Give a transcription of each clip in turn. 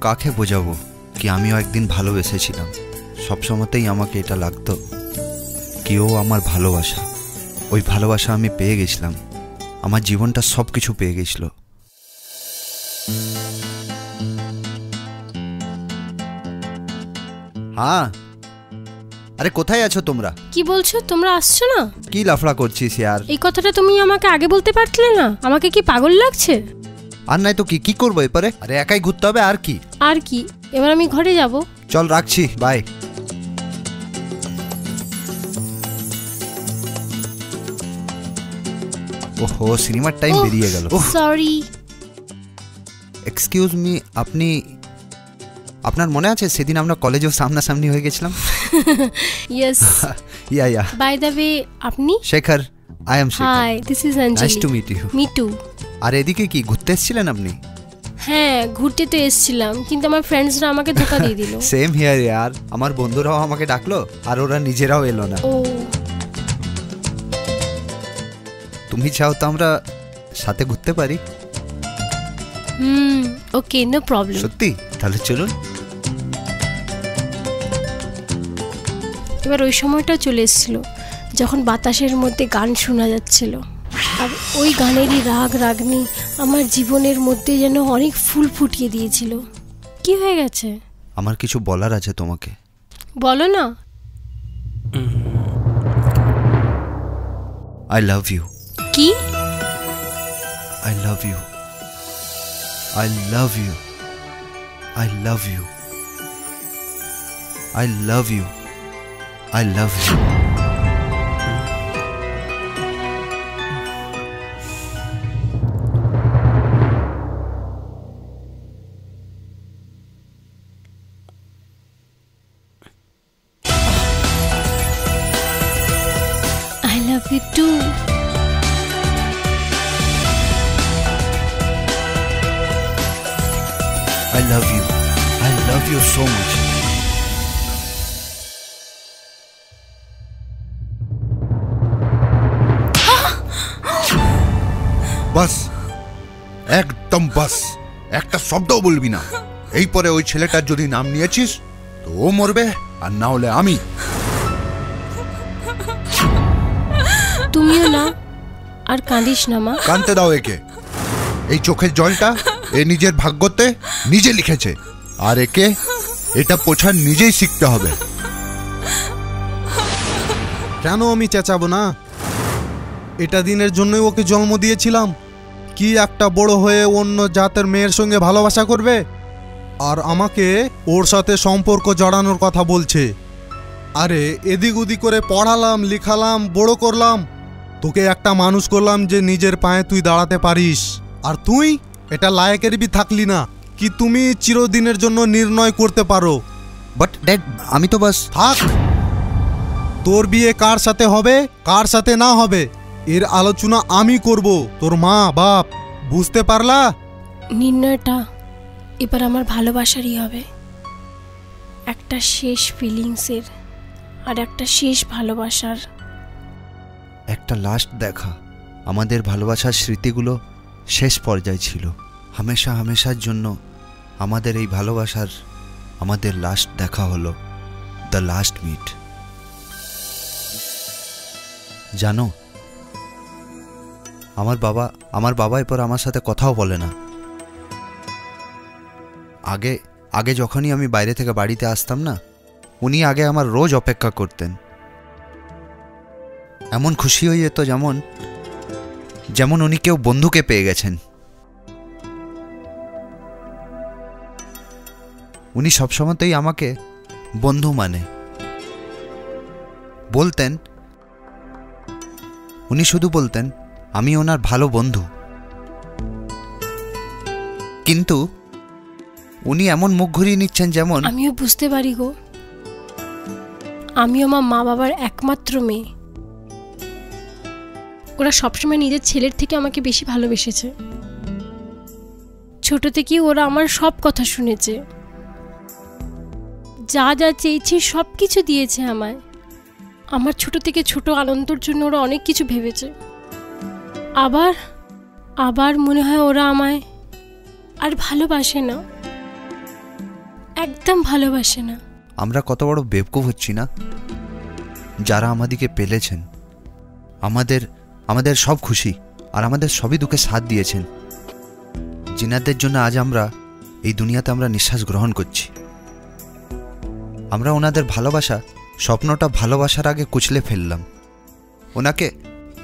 কাকে বোঝাবো কি আমিও একদিন ভালোবেসেছিলাম। সবসময়তেই আমাকে এটা লাগতো কি ও আমার ভালোবাসা, ওই ভালোবাসা আমি পেয়ে গেছিলাম, আমার জীবনটা সব কিছু পেয়ে গেছিল। হ্যাঁ, আরে কোথায় আছো তোমরা? কি বলছো? তোমরা আসছো না? কি লাফড়া করছিস यार? এই কথাটা তুমি আমাকে আগে বলতে পারছিলে না? আমাকে কি পাগল লাগছে? আর নাই তো কি করবো এবারে? আরে একাই ঘুরতে হবে আর কি। আর কি, এবার আমি ঘরে যাব। চল রাখছি, বাই। ওহো, সিনেমার টাইম বেরিয়ে গেল। সরি। এক্সকিউজ মি, আপনি, আপনার মনে আছে সেদিন আমরা কলেজেও সামনাসামনি হয়ে গেছিলাম? Yes. Yeah by the way, আপনি? Shekhar, I am Shekhar. Hi, this is Anjali. Nice to meet you. Me too. আর এদিকে কি ঘুরতে এসেছিলেন আপনি? হ্যাঁ, ঘুরতে তো এসেছিলাম, কিন্তু আমার ফ্রেন্ডসরা আমাকে ধোকা দিয়ে দিল। সেম হিয়ার यार, আমার বন্ধুরাও আমাকে ডাকলো আর ওরা নিজেরাও এলো না। ও, তুমি চাও তো আমরা সাথে ঘুরতে পারি? ওকে, নো প্রবলেম। সত্যি? তাহলে চলুন। এবার ওই সময়টা চলে এসেছিল যখন বাতাসের মধ্যে গান শোনা যাচ্ছিল, আর ওই গানেরই রাগ রাগনি আমার জীবনের মধ্যে যেন অনেক ফুল ফুটিয়ে দিয়েছিল। কি হয়ে গেছে? আমার কিছু বলার আছে তোমাকে। বলো না। I love you. কি? I love you. I love you. I love you. I love you. I love you. I love you too. I love you. I love you so much. বাস, একদম বাস, একটা শব্দও বলবি না। এই পরে ওই ছেলেটার যদি নাম নিয়েছিস তো ও মরবে, আর না হলে আমি। তুমিও না, আর কাঁদিস না মা। কাঁদতে দাও একে। এই চোখের জলটা এ নিজের ভাগ্যতে নিজে লিখেছে, আর একে এটা পোছা নিজেই শিখতে হবে। কেন আমি চেঁচাবো না? এটা দিনের জন্যই ওকে জন্ম দিয়েছিলাম। কি একটা বড় হয়ে অন্য জাতের মেয়ের সঙ্গে ভালোবাসা করবে, আর আমাকে ওর সাথে সম্পর্ক জড়ানোর কথা বলছে। আরে এদিক ওদিক করে পড়ালাম, লিখালাম, বড় করলাম, তোকে একটা মানুষ করলাম যে নিজের পায়ে তুই দাঁড়াতে পারিস, আর তুই এটা লায়কেরই থাকলি না কি তুমি চিরদিনের জন্য নির্ণয় করতে পারো। বাট ড্যাড, আমি তো বাস। থাক, তোর বিয়ে কার সাথে হবে কার সাথে না হবে এর আলোচনা আমি করব, তোর মা বাপ। বুঝতে পারলা? নির্ণয়টা এবার আমার ভালোবাসারই হবে, একটা শেষ ফিলিংসের আর একটা শেষ ভালোবাসার। একটা লাস্ট দেখা, আমাদের ভালোবাসার স্মৃতিগুলো শেষ পর্যায়ে ছিল। হামেশা হামেশার জন্য আমাদের এই ভালোবাসার আমাদের লাস্ট দেখা হলো, দ্য লাস্ট মিট। জানো, আমার বাবা এরপর আমার সাথে কথাও বলে না। আগে যখনই আমি বাইরে থেকে বাড়িতে আসতাম না, উনি আগে আমার রোজ অপেক্ষা করতেন। এমন খুশি হয়ে যেত যেমন উনি কেউ বন্ধুকে পেয়ে গেছেন। উনি সবসময়তেই আমাকে বন্ধু মানে বলতেন। উনি শুধু বলতেন আমি ওনার ভালো বন্ধু, কিন্তু উনি এমন মুখ ঘুরিয়ে নিচ্ছেন যেমন। আমিও বুঝতে পারি গো, আমি আমার মা বাবার একমাত্র মেয়ে। ওরা সবসময় নিজের ছেলের থেকে আমাকে বেশি ভালোবেসেছে। ছোট থেকে ওরা আমার সব কথা শুনেছে, যা যা চেয়েছি সব কিছু দিয়েছে আমায়। আমার ছোট থেকে ছোট আনন্দের জন্য ওরা অনেক কিছু ভেবেছে। আবার মনে হয় ওরা আমায় আর ভালোবাসে না। একদম ভালোবাসে না। আমরা কত বড় বেবকুফ হচ্ছি না, যারা আমাদেরকে পেলেছেন, আমাদের সব খুশি আর আমাদের সবই দুঃখে সাথ দিয়েছেন, জিনাদের জন্য আজ আমরা এই দুনিয়াতে আমরা নিঃশ্বাস গ্রহণ করছি। আমরা ওনাদের ভালোবাসা স্বপ্নটা ভালোবাসার আগে কুচলে ফেললাম,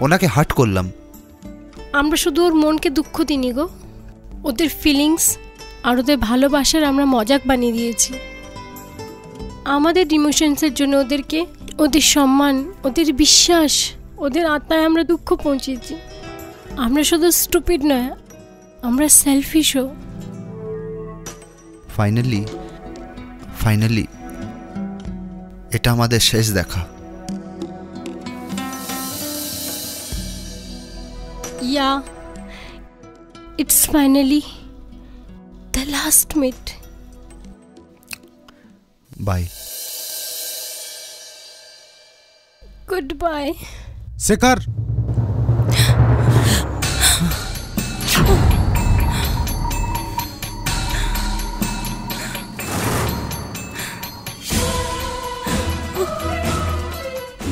ওনাকে হার্ট করলাম। আমরা শুধু ওর মনকে দুঃখ দিইনি গো, ওদের ফিলিংস আর ওদের ভালোবাসার আমরা মজাক বানিয়ে দিয়েছি। আমাদের ইমোশনসের জন্য ওদের সম্মান, ওদের বিশ্বাস, ওদের আত্মায় আমরা দুঃখ পৌঁছেছি। আমরা শুধু স্টুপিড নয়, আমরা সেলফিশও। ফাইনালি এটা আমাদের শেষ দেখা। Yeah, it's finally the last meet. Bye. Goodbye. Shekhar,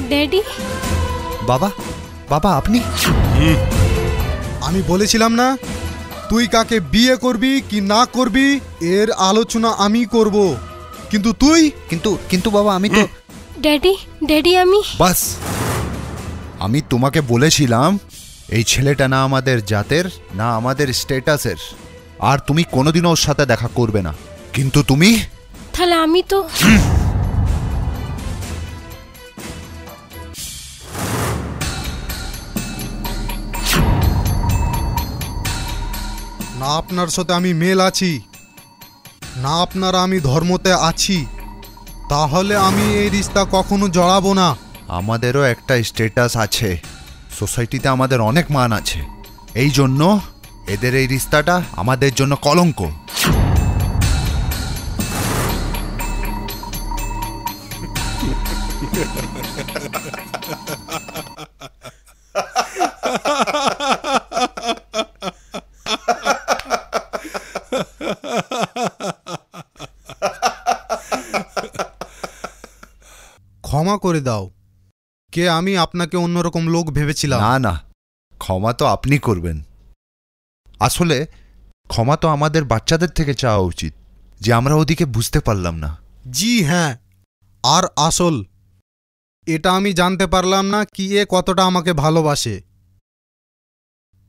daddy. বাবা আপনি? আমি বলেছিলাম না তুই কাকে বিয়ে করবি কি না করবি এর আলোচনা আমি করব, কিন্তু তুই কিন্তু বাবা আমি তো ড্যাডি আমি বাস, আমি তোমাকে বলেছিলাম এই ছেলেটা না আমাদের জাতের না আমাদের স্ট্যাটাসের, আর তুমি কোনোদিনও ওর সাথে দেখা করবে না, কিন্তু তুমি তাহলে আমি তো না আপনার সাথে আমি মেল আছি, না আপনারা আমি ধর্মতে আছি, তাহলে আমি এই রিশতা কখনো জড়াবো না। আমাদেরও একটা স্ট্যাটাস আছে, সোসাইটিতে আমাদের অনেক মান আছে, এই জন্য এদের এই রিশতাটা আমাদের জন্য কলঙ্ক। ক্ষমা করে দাও, কে আমি আপনাকে অন্যরকম লোক ভেবেছিলাম। না, ক্ষমা তো আপনি করবেন। আসলে ক্ষমা তো আমাদের বাচ্চাদের থেকে চাওয়া উচিত, যে আমরা ওদিকে বুঝতে পারলাম না। জি হ্যাঁ, আর আসল এটা আমি জানতে পারলাম না কি এ কতটা আমাকে ভালোবাসে।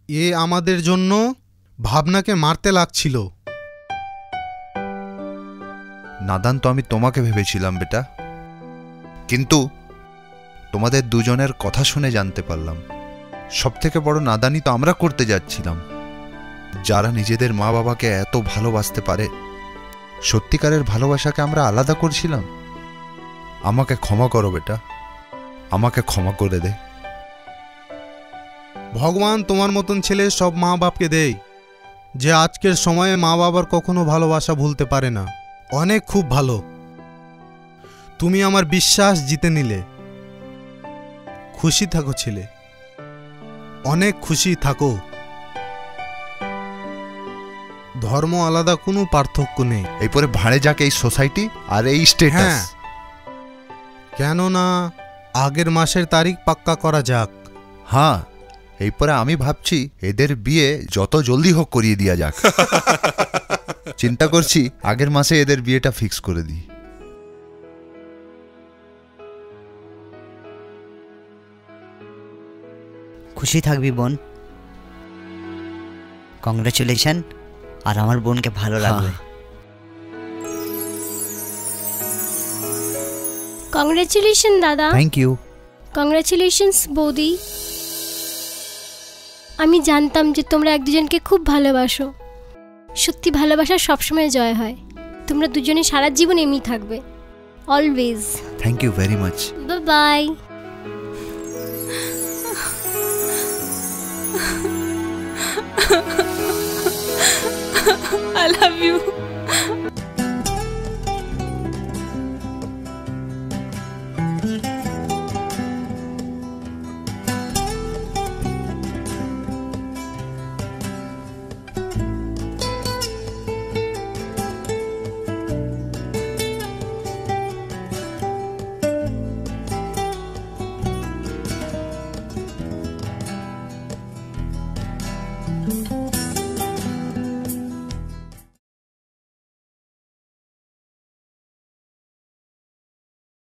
এ আমাদের জন্য ভাবনাকে মারতে লাগছিল। নাদান তো আমি তোমাকে ভেবেছিলাম বেটা, কিন্তু তোমাদের দুজনের কথা শুনে জানতে পারলাম সবথেকে বড় নাদানি তো আমরা করতে যাচ্ছিলাম। যারা নিজেদের মা বাবাকে এত ভালোবাসতে পারে, সত্যিকারের ভালোবাসাকে আমরা আলাদা করছিলাম। আমাকে ক্ষমা করো বেটা, আমাকে ক্ষমা করে দে। ভগবান তোমার মতন ছেলে সব মা বাপকে দেয়, যে আজকের সময়ে মা বাবার কখনো ভালোবাসা ভুলতে পারে না। অনেক খুব ভালো, তুমি আমার বিশ্বাস জিতে নিলে। খুশি থাকো ছেলে, অনেক খুশি থাকো। ধর্ম আলাদা কোনো পার্থক্য নেই। এই পরে ভাড়ে যাক এই সোসাইটি আর এই স্ট্যাটাস। হ্যাঁ, কেননা আগের মাসের তারিখ পাক্কা করা যাক। হ্যাঁ, এই পরে আমি ভাবছি এদের বিয়ে যত জলদি হোক করিয়ে দেওয়া যাক। চিন্তা করছি আগের মাসে এদের বিয়েটা ফিক্স করে দিই। খুশি থাকবি বোন, কংগ্রাচুলেশন। আর আমার বোনকে ভালো লাগবে। কংগ্রাচুলেশন দাদা। Thank you. কংগ্রাচুলেশনস বৌদি। আমি জানতাম যে তোমরা এক দুজনকে খুব ভালোবাসো। সত্যি ভালোবাসা সবসময় জয় হয়। তোমরা দুজনে সারা জীবন এমনি থাকবে, always. Thank you very much. Bye bye. I love you.